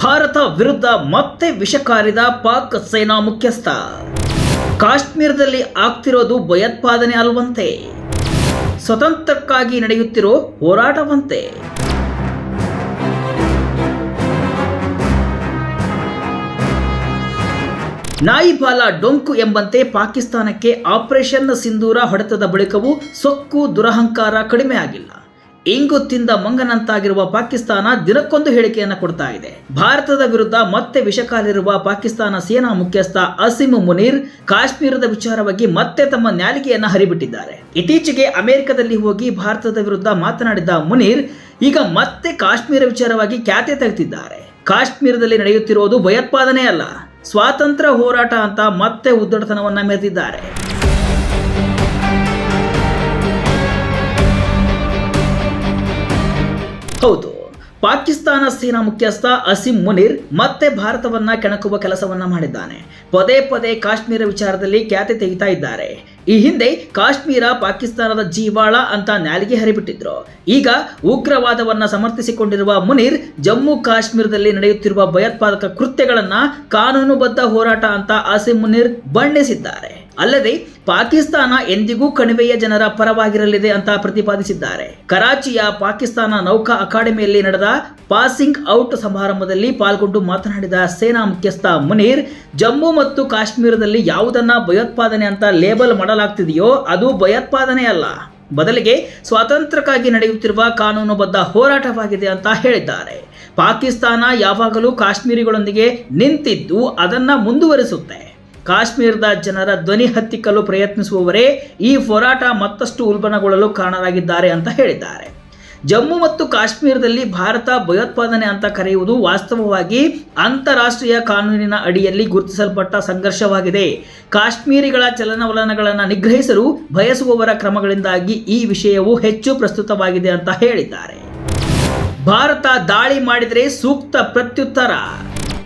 ಭಾರತ ವಿರುದ್ಧ ಮತ್ತೆ ವಿಷಕಾರಿದ ಪಾಕ್ ಸೇನಾ ಮುಖ್ಯಸ್ಥ. ಕಾಶ್ಮೀರದಲ್ಲಿ ಆಗ್ತಿರೋದು ಭಯೋತ್ಪಾದನೆ ಅಲ್ವಂತೆ, ಸ್ವತಂತ್ರಕ್ಕಾಗಿ ನಡೆಯುತ್ತಿರೋ ಹೋರಾಟವಂತೆ. ನಾಯಿ ಬಾಲ ಡೊಂಕು ಎಂಬಂತೆ ಪಾಕಿಸ್ತಾನಕ್ಕೆ ಆಪರೇಷನ್ ಸಿಂಧೂರ ಹೊಡೆತದ ಬಳಿಕವೂ ಸೊಕ್ಕು ದುರಹಂಕಾರ ಕಡಿಮೆ ಆಗಿಲ್ಲ. ಇಂಗು ತಿಂದ ಮಂಗನಂತಾಗಿರುವ ಪಾಕಿಸ್ತಾನ ದಿನಕ್ಕೊಂದು ಹೇಳಿಕೆಯನ್ನು ಕೊಡ್ತಾ ಇದೆ. ಭಾರತದ ವಿರುದ್ಧ ಮತ್ತೆ ವಿಷಕಾಲಿರುವ ಪಾಕಿಸ್ತಾನ ಸೇನಾ ಮುಖ್ಯಸ್ಥ ಅಸಿಮ್ ಮುನೀರ್ ಕಾಶ್ಮೀರದ ವಿಚಾರವಾಗಿ ಮತ್ತೆ ತಮ್ಮ ನ್ಯಾಲಿಗೆಯನ್ನು ಹರಿಬಿಟ್ಟಿದ್ದಾರೆ. ಇತ್ತೀಚೆಗೆ ಅಮೆರಿಕದಲ್ಲಿ ಹೋಗಿ ಭಾರತದ ವಿರುದ್ಧ ಮಾತನಾಡಿದ್ದ ಮುನೀರ್ ಈಗ ಮತ್ತೆ ಕಾಶ್ಮೀರ ವಿಚಾರವಾಗಿ ಖ್ಯಾತೆ ತೆಗೆದಿದ್ದಾರೆ. ಕಾಶ್ಮೀರದಲ್ಲಿ ನಡೆಯುತ್ತಿರುವುದು ಭಯೋತ್ಪಾದನೆ ಅಲ್ಲ, ಸ್ವಾತಂತ್ರ್ಯ ಹೋರಾಟ ಅಂತ ಮತ್ತೆ ಉದ್ದಟತನವನ್ನ ಮೆರೆದಿದ್ದಾರೆ. ಹೌದು, ಪಾಕಿಸ್ತಾನ ಸೇನಾ ಮುಖ್ಯಸ್ಥ ಅಸಿಮ್ ಮುನೀರ್ ಮತ್ತೆ ಭಾರತವನ್ನ ಕೆಣಕುವ ಕೆಲಸವನ್ನ ಮಾಡಿದ್ದಾನೆ. ಪದೇ ಪದೇ ಕಾಶ್ಮೀರ ವಿಚಾರದಲ್ಲಿ ಖ್ಯಾತೆ ತೆಗಿತಾ ಇದ್ದಾರೆ. ಈ ಹಿಂದೆ ಕಾಶ್ಮೀರ ಪಾಕಿಸ್ತಾನದ ಜೀವಾಳ ಅಂತ ನ್ಯಾಲಿಗೆ ಹರಿಬಿಟ್ಟಿದ್ರು. ಈಗ ಉಗ್ರವಾದವನ್ನ ಸಮರ್ಥಿಸಿಕೊಂಡಿರುವ ಮುನೀರ್ ಜಮ್ಮು ಕಾಶ್ಮೀರದಲ್ಲಿ ನಡೆಯುತ್ತಿರುವ ಭಯೋತ್ಪಾದಕ ಕೃತ್ಯಗಳನ್ನ ಕಾನೂನುಬದ್ಧ ಹೋರಾಟ ಅಂತ ಅಸಿಮ್ ಮುನೀರ್ ಬಣ್ಣಿಸಿದ್ದಾರೆ. ಅಲ್ಲದೆ ಪಾಕಿಸ್ತಾನ ಎಂದಿಗೂ ಕಣಿವೆಯ ಜನರ ಪರವಾಗಿರಲಿದೆ ಅಂತ ಪ್ರತಿಪಾದಿಸಿದ್ದಾರೆ. ಕರಾಚಿಯ ಪಾಕಿಸ್ತಾನ ನೌಕಾ ಅಕಾಡೆಮಿಯಲ್ಲಿ ನಡೆದ ಪಾಸಿಂಗ್ ಔಟ್ ಸಮಾರಂಭದಲ್ಲಿ ಪಾಲ್ಗೊಂಡು ಮಾತನಾಡಿದ ಸೇನಾ ಮುಖ್ಯಸ್ಥ ಮುನೀರ್, ಜಮ್ಮು ಮತ್ತು ಕಾಶ್ಮೀರದಲ್ಲಿ ಯಾವುದನ್ನ ಭಯೋತ್ಪಾದನೆ ಅಂತ ಲೇಬಲ್ ಮಾಡಲಾಗ್ತಿದೆಯೋ ಅದು ಭಯೋತ್ಪಾದನೆ ಅಲ್ಲ, ಬದಲಿಗೆ ಸ್ವಾತಂತ್ರ್ಯಕ್ಕಾಗಿ ನಡೆಯುತ್ತಿರುವ ಕಾನೂನುಬದ್ಧ ಹೋರಾಟವಾಗಿದೆ ಅಂತ ಹೇಳಿದ್ದಾರೆ. ಪಾಕಿಸ್ತಾನ ಯಾವಾಗಲೂ ಕಾಶ್ಮೀರಿಗಳೊಂದಿಗೆ ನಿಂತಿದ್ದು ಅದನ್ನ ಮುಂದುವರಿಸುತ್ತೆ. ಕಾಶ್ಮೀರದ ಜನರ ಧ್ವನಿ ಹತ್ತಿಕ್ಕಲು ಪ್ರಯತ್ನಿಸುವವರೇ ಈ ಹೋರಾಟ ಮತ್ತಷ್ಟು ಉಲ್ಬಣಗೊಳ್ಳಲು ಕಾರಣರಾಗಿದ್ದಾರೆ ಅಂತ ಹೇಳಿದ್ದಾರೆ. ಜಮ್ಮು ಮತ್ತು ಕಾಶ್ಮೀರದಲ್ಲಿ ಭಾರತ ಭಯೋತ್ಪಾದನೆ ಅಂತ ಕರೆಯುವುದು ವಾಸ್ತವವಾಗಿ ಅಂತಾರಾಷ್ಟ್ರೀಯ ಕಾನೂನಿನ ಅಡಿಯಲ್ಲಿ ಗುರುತಿಸಲ್ಪಟ್ಟ ಸಂಘರ್ಷವಾಗಿದೆ. ಕಾಶ್ಮೀರಿಗಳ ಚಲನವಲನಗಳನ್ನು ನಿಗ್ರಹಿಸಲು ಬಯಸುವವರ ಕ್ರಮಗಳಿಂದಾಗಿ ಈ ವಿಷಯವು ಹೆಚ್ಚು ಪ್ರಸ್ತುತವಾಗಿದೆ ಅಂತ ಹೇಳಿದ್ದಾರೆ. ಭಾರತ ದಾಳಿ ಮಾಡಿದರೆ ಸೂಕ್ತ ಪ್ರತ್ಯುತ್ತರ.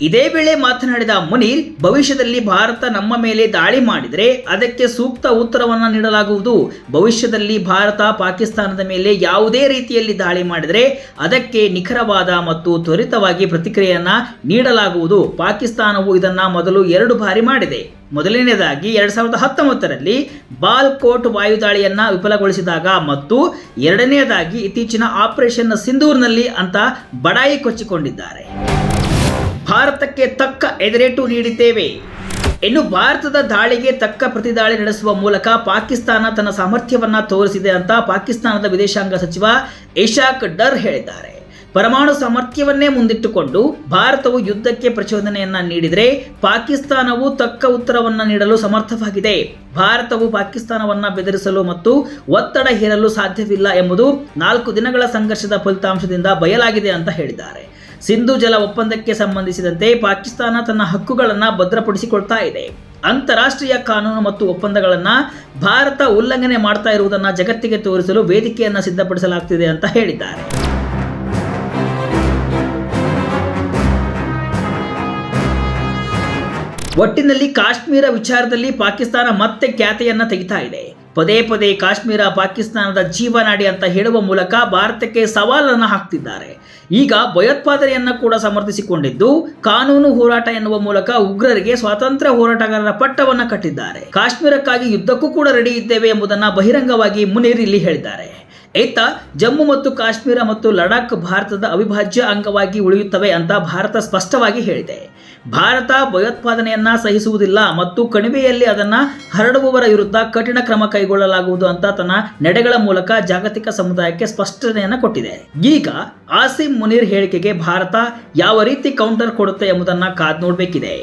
ಇದೇ ವೇಳೆ ಮಾತನಾಡಿದ ಮುನೀರ್, ಭವಿಷ್ಯದಲ್ಲಿ ಭಾರತ ನಮ್ಮ ಮೇಲೆ ದಾಳಿ ಮಾಡಿದರೆ ಅದಕ್ಕೆ ಸೂಕ್ತ ಉತ್ತರವನ್ನು ನೀಡಲಾಗುವುದು. ಭವಿಷ್ಯದಲ್ಲಿ ಭಾರತ ಪಾಕಿಸ್ತಾನದ ಮೇಲೆ ಯಾವುದೇ ರೀತಿಯಲ್ಲಿ ದಾಳಿ ಮಾಡಿದರೆ ಅದಕ್ಕೆ ನಿಖರವಾದ ಮತ್ತು ತ್ವರಿತವಾಗಿ ಪ್ರತಿಕ್ರಿಯೆಯನ್ನ ನೀಡಲಾಗುವುದು. ಪಾಕಿಸ್ತಾನವು ಇದನ್ನ ಮೊದಲು 2 ಬಾರಿ ಮಾಡಿದೆ. ಮೊದಲನೆಯದಾಗಿ 2019ರಲ್ಲಿ ಬಾಲ್ಕೋಟ್ ವಾಯುದಾಳಿಯನ್ನ ವಿಫಲಗೊಳಿಸಿದಾಗ ಮತ್ತು ಎರಡನೆಯದಾಗಿ ಇತ್ತೀಚಿನ ಆಪರೇಷನ್ ಸಿಂಧೂರ್ನಲ್ಲಿ ಅಂತ ಬಡಾಯಿ ಕೊಚ್ಚಿಕೊಂಡಿದ್ದಾರೆ. ಭಾರತಕ್ಕೆ ತಕ್ಕ ಎದುರೇಟು ನೀಡಿದ್ದೇವೆ. ಇನ್ನು ಭಾರತದ ದಾಳಿಗೆ ತಕ್ಕ ಪ್ರತಿದಾಳಿ ನಡೆಸುವ ಮೂಲಕ ಪಾಕಿಸ್ತಾನ ತನ್ನ ಸಾಮರ್ಥ್ಯವನ್ನ ತೋರಿಸಿದೆ ಅಂತ ಪಾಕಿಸ್ತಾನದ ವಿದೇಶಾಂಗ ಸಚಿವ ಇಶಾಕ್ ಡರ್ ಹೇಳಿದ್ದಾರೆ. ಪರಮಾಣು ಸಾಮರ್ಥ್ಯವನ್ನೇ ಮುಂದಿಟ್ಟುಕೊಂಡು ಭಾರತವು ಯುದ್ಧಕ್ಕೆ ಪ್ರಚೋದನೆಯನ್ನ ನೀಡಿದರೆ ಪಾಕಿಸ್ತಾನವು ತಕ್ಕ ಉತ್ತರವನ್ನ ನೀಡಲು ಸಮರ್ಥವಾಗಿದೆ. ಭಾರತವು ಪಾಕಿಸ್ತಾನವನ್ನ ಬೆದರಿಸಲು ಮತ್ತು ಒತ್ತಡ ಹೇರಲು ಸಾಧ್ಯವಿಲ್ಲ ಎಂಬುದು 4 ದಿನಗಳ ಸಂಘರ್ಷದ ಫಲಿತಾಂಶದಿಂದ ಬಯಲಾಗಿದೆ ಅಂತ ಹೇಳಿದ್ದಾರೆ. ಸಿಂಧು ಜಲ ಒಪ್ಪಂದಕ್ಕೆ ಸಂಬಂಧಿಸಿದಂತೆ ಪಾಕಿಸ್ತಾನ ತನ್ನ ಹಕ್ಕುಗಳನ್ನು ಭದ್ರಪಡಿಸಿಕೊಳ್ತಾ ಇದೆ. ಅಂತಾರಾಷ್ಟ್ರೀಯ ಕಾನೂನು ಮತ್ತು ಒಪ್ಪಂದಗಳನ್ನು ಭಾರತ ಉಲ್ಲಂಘನೆ ಮಾಡ್ತಾ ಇರುವುದನ್ನು ಜಗತ್ತಿಗೆ ತೋರಿಸಲು ವೇದಿಕೆಯನ್ನು ಸಿದ್ಧಪಡಿಸಲಾಗುತ್ತಿದೆ ಅಂತ ಹೇಳಿದ್ದಾರೆ. ಒಟ್ಟಿನಲ್ಲಿ ಕಾಶ್ಮೀರ ವಿಚಾರದಲ್ಲಿ ಪಾಕಿಸ್ತಾನ ಮತ್ತೆ ಖ್ಯಾತೆಯನ್ನ ತೆಗಿತಾ ಇದೆ. ಪದೇ ಪದೇ ಕಾಶ್ಮೀರ ಪಾಕಿಸ್ತಾನದ ಜೀವನಾಡಿ ಅಂತ ಹೇಳುವ ಮೂಲಕ ಭಾರತಕ್ಕೆ ಸವಾಲನ್ನು ಹಾಕ್ತಿದ್ದಾರೆ. ಈಗ ಭಯೋತ್ಪಾದನೆಯನ್ನ ಕೂಡ ಸಮರ್ಥಿಸಿಕೊಂಡಿದ್ದು ಕಾನೂನು ಹೋರಾಟ ಎನ್ನುವ ಮೂಲಕ ಉಗ್ರರಿಗೆ ಸ್ವಾತಂತ್ರ್ಯ ಹೋರಾಟಗಾರರ ಪಟ್ಟವನ್ನ ಕಟ್ಟಿದ್ದಾರೆ. ಕಾಶ್ಮೀರಕ್ಕಾಗಿ ಯುದ್ಧಕ್ಕೂ ಕೂಡ ರೆಡಿ ಇದ್ದೇವೆ ಎಂಬುದನ್ನ ಬಹಿರಂಗವಾಗಿ ಮುನೀರ್ ಇಲ್ಲಿ ಹೇಳಿದ್ದಾರೆ. ಇತ್ತ ಜಮ್ಮು ಮತ್ತು ಕಾಶ್ಮೀರ ಮತ್ತು ಲಡಾಖ್ ಭಾರತದ ಅವಿಭಾಜ್ಯ ಅಂಗವಾಗಿ ಉಳಿಯುತ್ತವೆ ಅಂತ ಭಾರತ ಸ್ಪಷ್ಟವಾಗಿ ಹೇಳಿದೆ. ಭಾರತ ಭಯೋತ್ಪಾದನೆಯನ್ನ ಸಹಿಸುವುದಿಲ್ಲ ಮತ್ತು ಕಣಿವೆಯಲ್ಲಿ ಅದನ್ನ ಹರಡುವವರ ವಿರುದ್ಧ ಕಠಿಣ ಕ್ರಮ ಕೈಗೊಳ್ಳಲಾಗುವುದು ಅಂತ ತನ್ನ ನಡೆಗಳ ಮೂಲಕ ಜಾಗತಿಕ ಸಮುದಾಯಕ್ಕೆ ಸ್ಪಷ್ಟನೆಯನ್ನ ಕೊಟ್ಟಿದೆ. ಈಗ ಆಸಿಮ್ ಮುನೀರ್ ಹೇಳಿಕೆಗೆ ಭಾರತ ಯಾವ ರೀತಿ ಕೌಂಟರ್ ಕೊಡುತ್ತೆ ಎಂಬುದನ್ನ ಕಾದು ನೋಡಬೇಕಿದೆ.